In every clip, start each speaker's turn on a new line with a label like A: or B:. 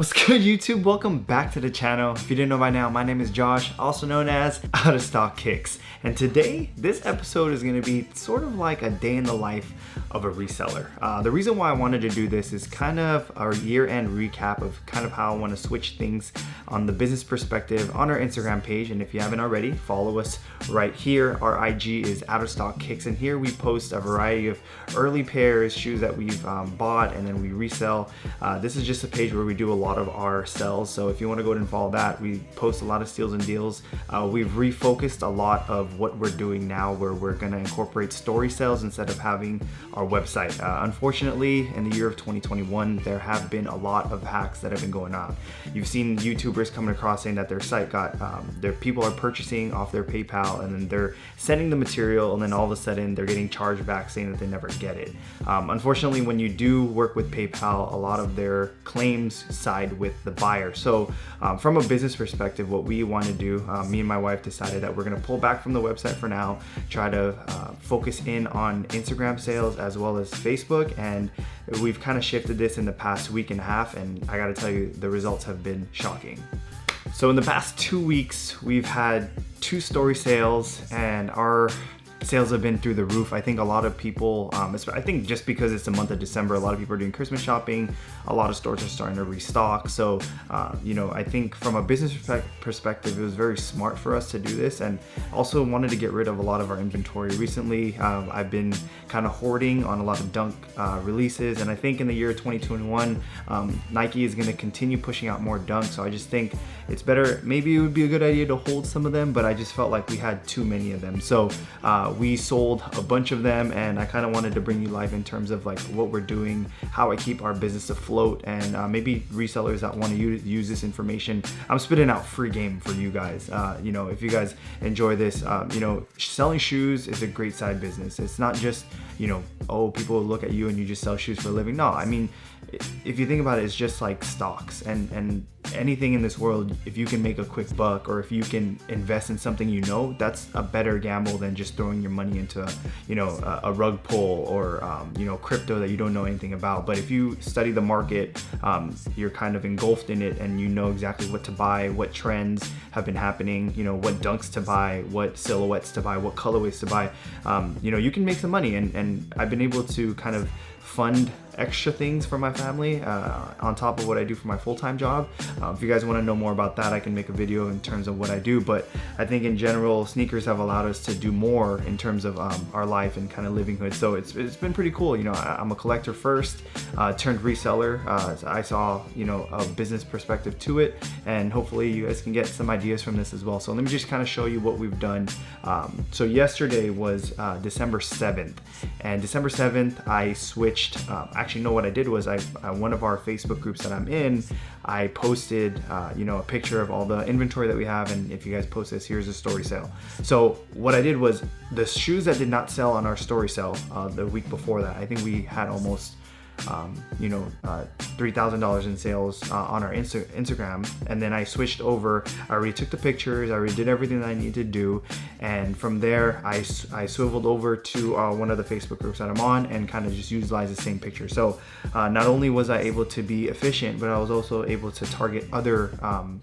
A: What's good, YouTube? Welcome back to the channel. If you didn't know by now, my name is Josh, also known as OOSKicks. And today, this episode is going to be sort of like a day in the life of a reseller. The reason why I wanted to do this is kind of our year-end recap of kind of how I want to switch things on the business perspective on our Instagram page. And if you haven't already, follow us right here. Our IG is OOSKicks, and here we post a variety of early pairs, shoes that we've bought, and then we resell. This is just a page where we do a lot of our sales, so if you want to go ahead and follow that, we post a lot of steals and deals. We've refocused a lot of what we're doing now, where we're going to incorporate story sales instead of having our website. Unfortunately, in the year of 2021, there have been a lot of hacks that have been going on. You've seen YouTubers coming across saying that their site got, their people are purchasing off their PayPal, and then they're sending the material, and then all of a sudden they're getting charged back saying that they never get it. Unfortunately, when you do work with PayPal, a lot of their claims side with the buyer. So from a business perspective, what we want to do, me and my wife decided that we're going to pull back from the website for now, try to focus in on Instagram sales as well as Facebook, and we've kind of shifted this in the past week and a half, and I got to tell you, the results have been shocking. So in the past 2 weeks, we've had 2 story sales, and our sales have been through the roof. I think a lot of people, I think just because it's the month of December, a lot of people are doing Christmas shopping. A lot of stores are starting to restock. So, I think from a business perspective, it was very smart for us to do this, and also wanted to get rid of a lot of our inventory. Recently, I've been kind of hoarding on a lot of dunk releases, and I think in the year 2021, Nike is going to continue pushing out more dunks. So I just think it's better, maybe it would be a good idea to hold some of them, but I just felt like we had too many of them. So we sold a bunch of them, and I kind of wanted to bring you live in terms of like what we're doing, how I keep our business afloat, and maybe resellers that want to use this information. I'm spitting out free game for you guys. If you guys enjoy this, selling shoes is a great side business. It's not just, people look at you and you just sell shoes for a living. No, I mean, if you think about it, it's just like stocks and anything in this world. If you can make a quick buck, or if you can invest in something, that's a better gamble than just throwing your money into a rug pull or crypto that you don't know anything about. But if you study the market, you're kind of engulfed in it, and you know exactly what to buy, what trends have been happening, what dunks to buy, what silhouettes to buy, what colorways to buy. You can make some money, and I've been able to kind of fund extra things for my family on top of what I do for my full-time job. If you guys want to know more about that, I can make a video in terms of what I do, but I think in general, sneakers have allowed us to do more in terms of our life and kind of livinghood. So it's been pretty cool. I'm a collector first, turned reseller. I saw a business perspective to it, and hopefully you guys can get some ideas from this as well. So let me just kind of show you what we've done. So yesterday was December 7th, and December 7th I switched. Actually, no, what I did was one of our Facebook groups that I'm in, I posted a picture of all the inventory that we have, and if you guys post this, here's a story sale. So what I did was the shoes that did not sell on our story sale the week before that, I think we had almost $3,000 in sales on our Instagram, and then I switched over. I already took the pictures, I already did everything that I needed to do, and from there I swiveled over to one of the Facebook groups that I'm on and kind of just utilized the same picture. So not only was I able to be efficient, but I was also able to target other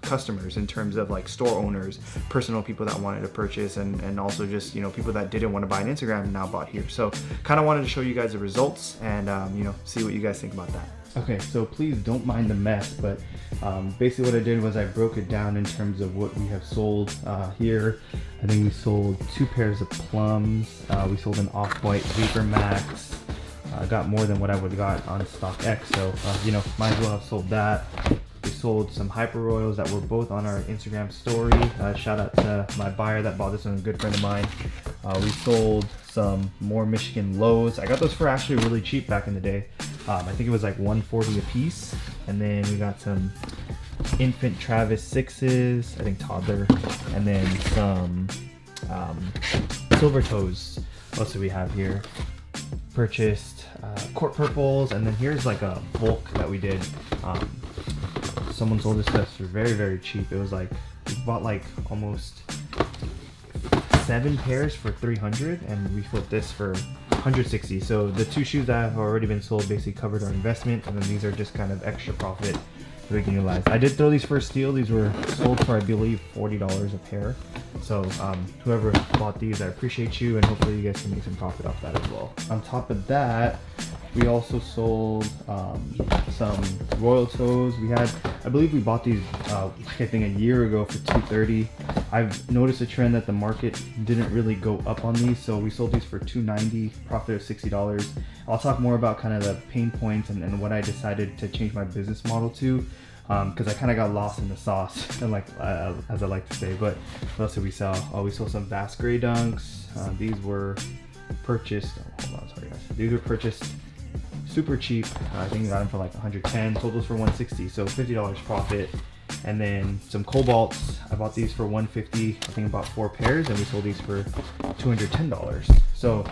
A: customers in terms of like store owners, personal people that wanted to purchase, and also just people that didn't want to buy on Instagram and now bought here. So kind of wanted to show you guys the results and see what you guys think about that. Okay, so please don't mind the mess, but basically what I did was I broke it down in terms of what we have sold here. I think we sold 2 pairs of plums. We sold an off-white Vapor Max. Got more than what I would have got on OOSKicks, so might as well have sold that. We sold some Hyper Royals that were both on our Instagram story. Shout out to my buyer that bought this one, a good friend of mine. We sold some more Michigan Lows. I got those for actually really cheap back in the day. I think it was like $140 a piece. And then we got some infant Travis 6s, I think toddler, and then some silver toes. What else do we have here? Purchased court purples, and then here's like a bulk that we did. Someone sold this stuff for very, very cheap. It was like, we bought like almost 7 pairs for $300, and we flipped this for $160. So the 2 shoes that have already been sold basically covered our investment, and then these are just kind of extra profit that we can utilize. I did throw these for a steal. These were sold for, I believe, $40 a pair. So whoever bought these, I appreciate you, and hopefully you guys can make some profit off that as well. On top of that, we also sold some Royal Toes. We had, I believe we bought these I think a year ago for $230. I've noticed a trend that the market didn't really go up on these, so we sold these for $290, profit of $60. I'll talk more about kind of the pain points and what I decided to change my business model to, because I kind of got lost in the sauce, and as I like to say. But what else did we sell? Oh, we sold some Bass Gray Dunks. These were purchased, hold on, sorry guys. These were purchased super cheap. I think we got them for like 110, sold those for 160, so $50 profit. And then some Cobalts, I bought these for 150, I think about 4 pairs, and we sold these for $210. So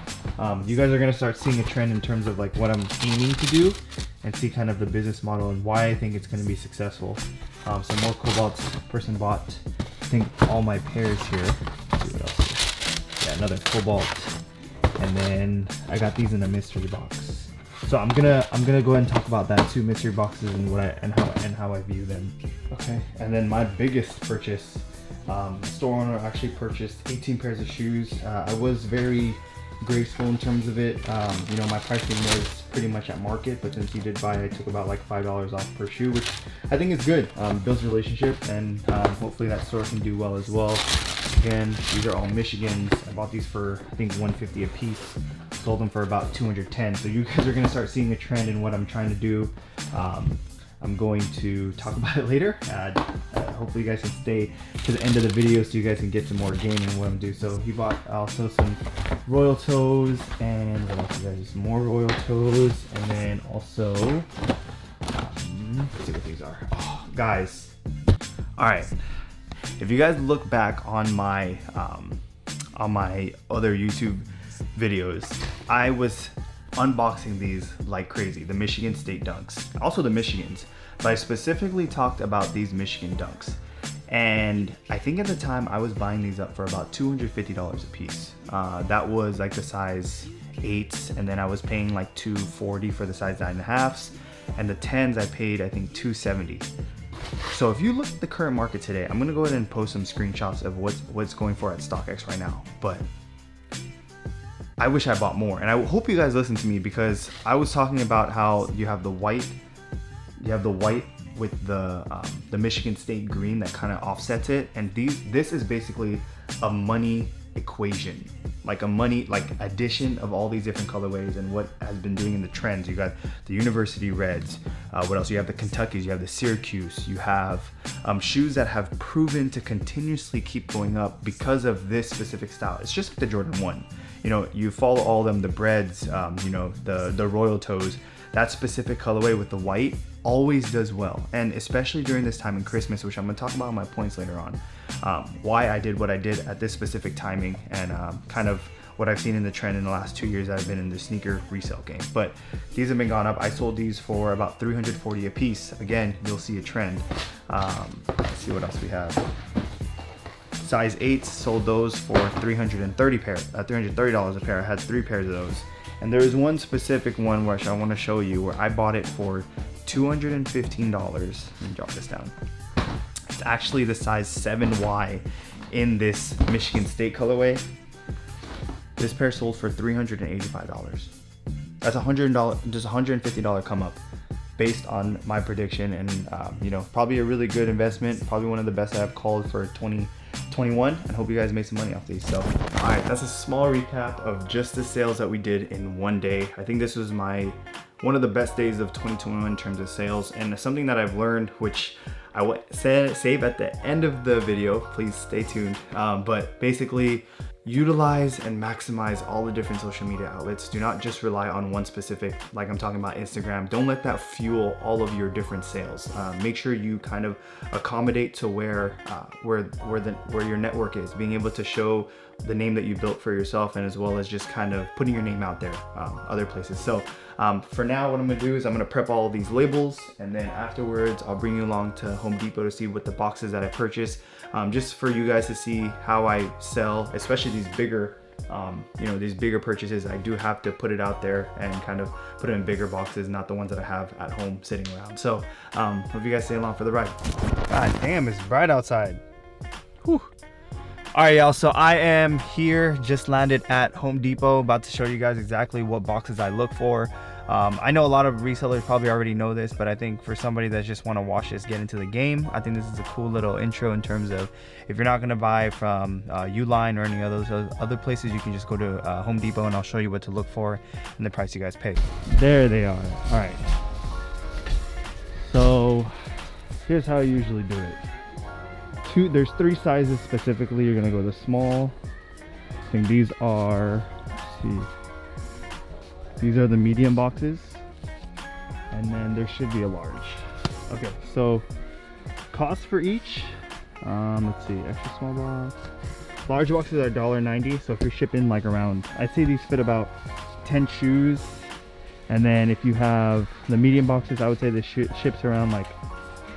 A: you guys are gonna start seeing a trend in terms of like what I'm aiming to do, and see kind of the business model and why I think it's gonna be successful. Some more Cobalts. Person bought, I think, all my pairs here. Let's see what else here. Yeah, another Cobalt. And then I got these in a mystery box. So I'm gonna go ahead and talk about that too, mystery boxes, and what how I view them. Okay, and then my biggest purchase, the store owner actually purchased 18 pairs of shoes. I was very graceful in terms of it. You know, my pricing was pretty much at market, but since he did buy, I took about like $5 off per shoe, which I think is good. Builds relationship, and hopefully that store can do well as well. Again, these are all Michigans. I bought these for, I think, $150 a piece. Sold them for about $210. So you guys are gonna start seeing a trend in what I'm trying to do. I'm going to talk about it later. Hopefully you guys can stay to the end of the video so you guys can get some more game in what I'm doing. So he bought also some Royal Toes, and what else, you guys? More Royal Toes, and then also, let's see what these are. Oh, guys, all right. If you guys look back on my other YouTube videos, I was unboxing these like crazy, the Michigan State Dunks, also the Michigans, but I specifically talked about these Michigan Dunks. And I think at the time I was buying these up for about $250 a piece. That was like the size 8s, and then I was paying like $240 for the size 9.5s, and the 10s I paid, I think, $270. So if you look at the current market today, I'm gonna go ahead and post some screenshots of what's going for at StockX right now, but I wish I bought more. And I hope you guys listen to me, because I was talking about how you have the white with the Michigan State green that kind of offsets it, and this is basically a money equation, like a money addition of all these different colorways and what has been doing in the trends. You got the University Reds, what else? You have the Kentuckys, you have the Syracuse, you have shoes that have proven to continuously keep going up because of this specific style. It's just like the Jordan 1. You know, you follow all of them, the Breads, you know, the Royal Toes, that specific colorway with the white always does well. And especially during this time in Christmas, which I'm gonna talk about in my points later on, why I did what I did at this specific timing, and kind of what I've seen in the trend in the last 2 years that I've been in the sneaker resale game. But these have been gone up. I sold these for about $340 a piece. Again, you'll see a trend. Let's see what else we have. Size 8s, sold those for $330 a pair. I had 3 pairs of those. And there is one specific one which I want to show you where I bought it for $215. Let me drop this down. It's actually the size 7Y in this Michigan State colorway. This pair sold for $385. That's $100, just $150 come up based on my prediction, and you know, probably a really good investment, probably one of the best I've called for 2021, and hope you guys made some money off these. So, all right, that's a small recap of just the sales that we did in one day. I think this was one of the best days of 2021 in terms of sales, and something that I've learned, which I will save at the end of the video, please stay tuned, but basically, utilize and maximize all the different social media outlets. Do not just rely on one specific, like I'm talking about Instagram. Don't let that fuel all of your different sales. Make sure you kind of accommodate to where your network is, being able to show the name that you built for yourself, and as well as just kind of putting your name out there other places. So for now, what I'm gonna do is I'm gonna prep all of these labels, and then afterwards I'll bring you along to Home Depot to see what the boxes that I purchased, just for you guys to see how I sell, especially these bigger these bigger purchases, I do have to put it out there and kind of put it in bigger boxes, not the ones that I have at home sitting around. So hope you guys stay along for the ride. God damn, it's bright outside. Whew. All right, y'all, so I am here, just landed at Home Depot, about to show you guys exactly what boxes I look for. I know a lot of resellers probably already know this, but I think for somebody that just want to watch this get into the game, I think this is a cool little intro in terms of if you're not going to buy from Uline or any of those other places, you can just go to Home Depot and I'll show you what to look for and the price you guys pay. There they are. All right. So here's how I usually do it. There's 3 sizes specifically. You're going to go the small. I think these are, let's see. These are the medium boxes, and then there should be a large. Okay, so cost for each, let's see, extra small box. Large boxes are $1.90, so if you're shipping like around, I'd say these fit about 10 shoes. And then if you have the medium boxes, I would say this ships around like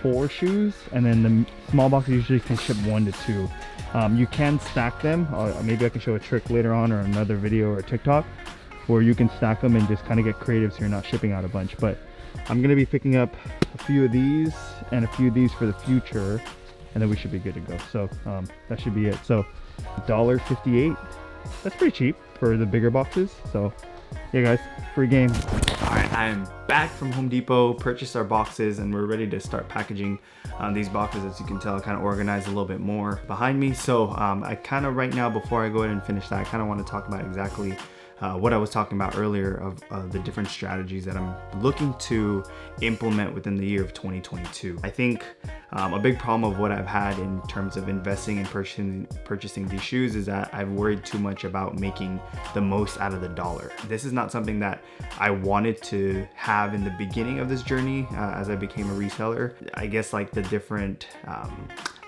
A: 4 shoes, and then the small boxes usually can ship 1 to 2. You can stack them. Maybe I can show a trick later on, or another video or a TikTok, where you can stack them and just kind of get creative so you're not shipping out a bunch. But I'm going to be picking up a few of these and a few of these for the future, and then we should be good to go. So that should be it. So $1.58, that's pretty cheap for the bigger boxes. So yeah guys, free game. All right, I'm back from Home Depot, purchased our boxes, and we're ready to start packaging these boxes. As you can tell, kind of organized a little bit more behind me. So I kind of right now, before I go ahead and finish that, I kind of want to talk about exactly what I was talking about earlier of the different strategies that I'm looking to implement within the year of 2022. I think a big problem of what I've had in terms of investing and purchasing these shoes is that I've worried too much about making the most out of the dollar. This is not something that I wanted to have in the beginning of this journey as I became a reseller. I guess like the different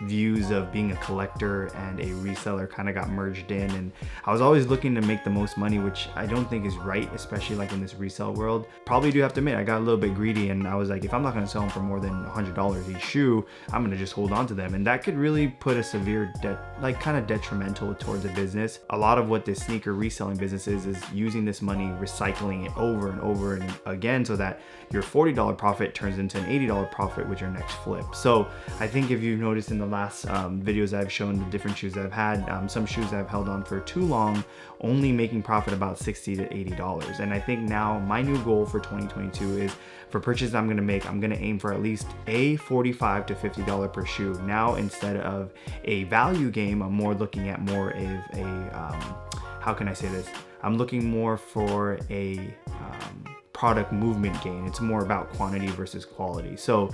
A: views of being a collector and a reseller kind of got merged in, and I was always looking to make the most money, which I don't think is right, especially like in this resale world. Probably do have to admit, I got a little bit greedy, and I was like, if I'm not going to sell them for more than $100 each shoe, I'm going to just hold on to them. And that could really put a severe kind of detrimental towards a business. A lot of what this sneaker reselling business is using this money, recycling it over and over and again, so that your $40 profit turns into an $80 profit with your next flip. So I think if you've noticed in the last videos I've shown the different shoes that I've had, some shoes I've held on for too long, only making profit about $60 to $80. And I think now my new goal for 2022 is for purchases I'm gonna make, I'm gonna aim for at least a $45 to $50 per shoe. Now, instead of a value game, I'm more looking at more of a, how can I say this? I'm looking more for a product movement gain. It's more about quantity versus quality. So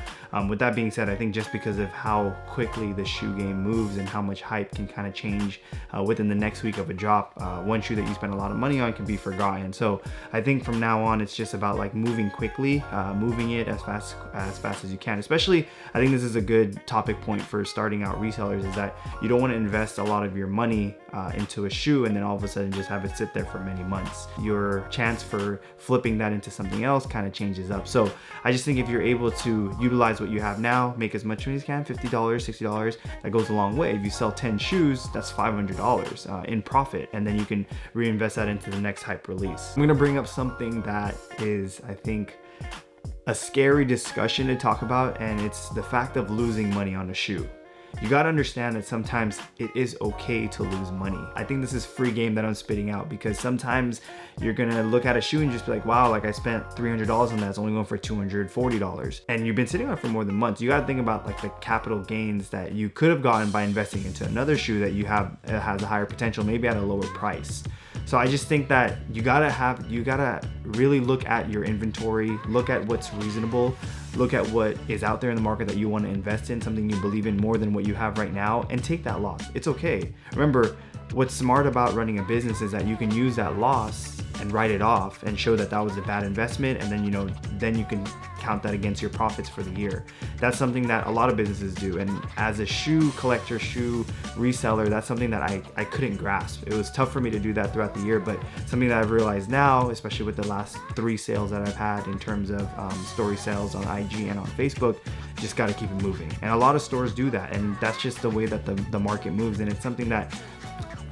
A: with that being said, I think just because of how quickly the shoe game moves and how much hype can kind of change within the next week of a drop, one shoe that you spend a lot of money on can be forgotten. So I think from now on, it's just about like moving quickly, moving it as fast as you can. Especially, I think this is a good topic point for starting out resellers, is that you don't want to invest a lot of your money into a shoe and then all of a sudden just have it sit there for many months. Your chance for flipping that into something else kind of changes up. So I just think if you're able to utilize what you have now, make as much money as you can, $50, $60, that goes a long way. If you sell 10 shoes, that's $500 in profit, and then you can reinvest that into the next hype release. I'm gonna bring up something that is, I think, a scary discussion to talk about, and it's the fact of losing money on a shoe. You gotta understand that sometimes it is okay to lose money. I think this is free game that I'm spitting out, because sometimes you're gonna look at a shoe and just be like, wow, like I spent $300 on that, it's only going for $240. And you've been sitting on it for more than months. You gotta think about like the capital gains that you could have gotten by investing into another shoe that you have has a higher potential, maybe at a lower price. So I just think that you gotta really look at your inventory, look at what's reasonable, look at what is out there in the market that you want to invest in, something you believe in more than what you have right now, and take that loss. It's okay. Remember, what's smart about running a business is that you can use that loss and write it off and show that that was a bad investment, and then then you can count that against your profits for the year. That's something that a lot of businesses do, and as a shoe collector, shoe reseller, that's something that I couldn't grasp. It was tough for me to do that throughout the year, but something that I've realized now, especially with the last 3 sales that I've had in terms of story sales on IG and on Facebook, just got to keep it moving. And a lot of stores do that, and that's just the way that the market moves, and it's something that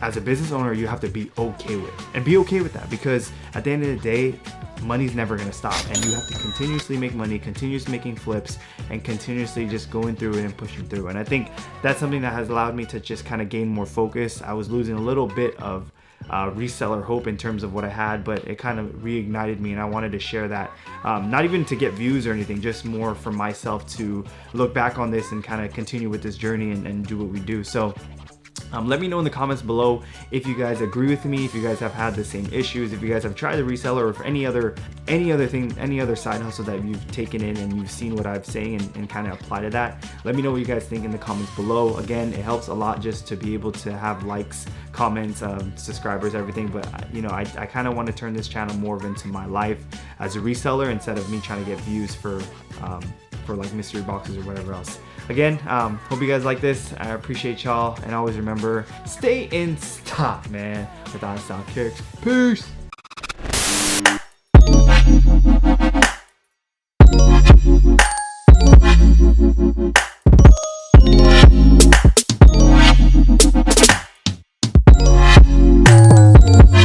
A: as a business owner, you have to be okay with. And be okay with that, because at the end of the day, money's never gonna stop, and you have to continuously make money, continuously making flips, and continuously just going through it and pushing through. And I think that's something that has allowed me to just kind of gain more focus. I was losing a little bit of reseller hope in terms of what I had, but it kind of reignited me, and I wanted to share that, not even to get views or anything, just more for myself to look back on this and kind of continue with this journey and do what we do. So let me know in the comments below if you guys agree with me, if you guys have had the same issues, if you guys have tried the reseller, or if any other thing, any other side hustle that you've taken in and you've seen what I'm saying and kind of apply to that. Let me know what you guys think in the comments below. Again, it helps a lot just to be able to have likes, comments, subscribers, everything. But you know, I kind of want to turn this channel more into my life as a reseller, instead of me trying to get views for like mystery boxes or whatever else. Again, hope you guys like this. I appreciate y'all, and always remember, stay in stock, man, with OOSKicks. Peace.